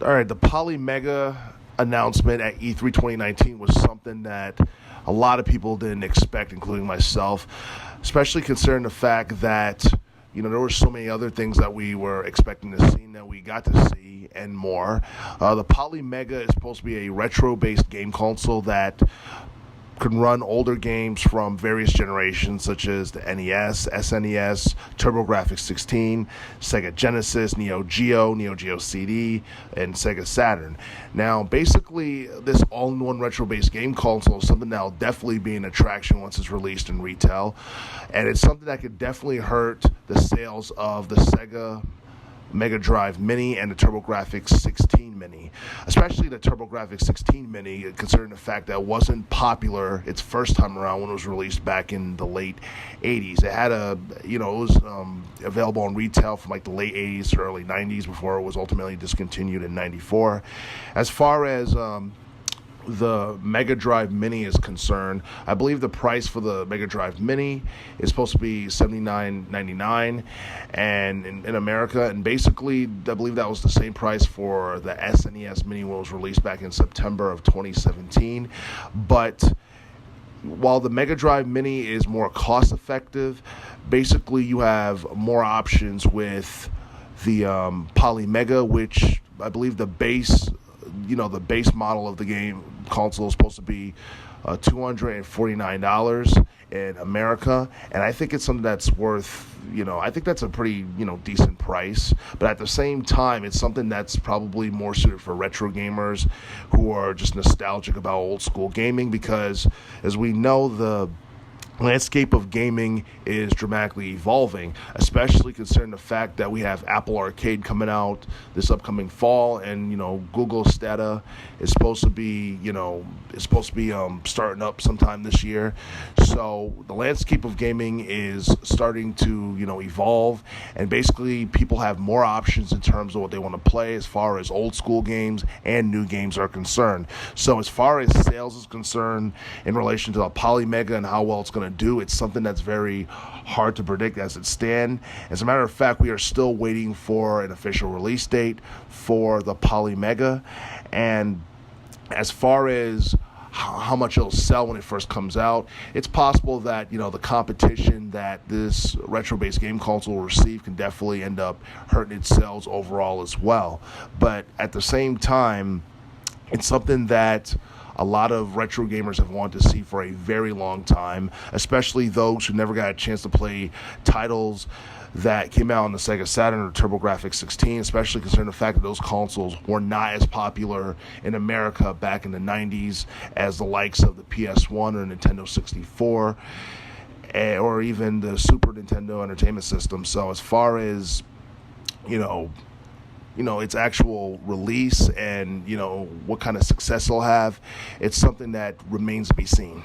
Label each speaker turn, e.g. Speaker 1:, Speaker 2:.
Speaker 1: All right, the Polymega announcement at E3 2019 was something that a lot of people didn't expect, including myself, especially considering the fact that there were so many other things that we were expecting to see and that we got to see and more. The Polymega is supposed to be a retro-based game console that can run older games from various generations, such as the NES, SNES, TurboGrafx-16, Sega Genesis, Neo Geo CD, and Sega Saturn. Now, basically, this all-in-one retro-based game console is something that will definitely be an attraction once it's released in retail, and it's something that could definitely hurt the sales of the Sega Mega Drive Mini and the TurboGrafx-16 Mini, especially the TurboGrafx-16 Mini, considering the fact that it wasn't popular its first time around when it was released back in the late 80s. It had it was available on retail from like the late 80s to early 90s before it was ultimately discontinued in 94. As far as the Mega Drive Mini is concerned, I believe the price for the Mega Drive Mini is supposed to be $79.99 and in America, and basically I believe that was the same price for the SNES Mini when it was released back in September of 2017. But while the Mega Drive Mini is more cost effective, basically you have more options with the Polymega, which I believe the base model of the game console is supposed to be $249 in America, and I think it's something that's worth, I think that's a pretty, decent price, but at the same time, it's something that's probably more suited for retro gamers who are just nostalgic about old school gaming, because as we know, the landscape of gaming is dramatically evolving, especially considering the fact that we have Apple Arcade coming out this upcoming fall, and Google Stadia is supposed to be starting up sometime this year. So the landscape of gaming is starting to evolve, and basically people have more options in terms of what they want to play as far as old school games and new games are concerned. So as far as sales is concerned in relation to the Polymega and how well it's going to do, it's something that's very hard to predict as it stands. As a matter of fact, we are still waiting for an official release date for the Polymega, and as far as how much it'll sell when it first comes out, it's possible that the competition that this retro-based game console will receive can definitely end up hurting its sales overall as well. But at the same time, it's something that a lot of retro gamers have wanted to see for a very long time, especially those who never got a chance to play titles that came out on the Sega Saturn or TurboGrafx-16, especially considering the fact that those consoles were not as popular in America back in the 90s as the likes of the PS1 or Nintendo 64 or even the Super Nintendo Entertainment System. So as far as its actual release and what kind of success it'll have, it's something that remains to be seen.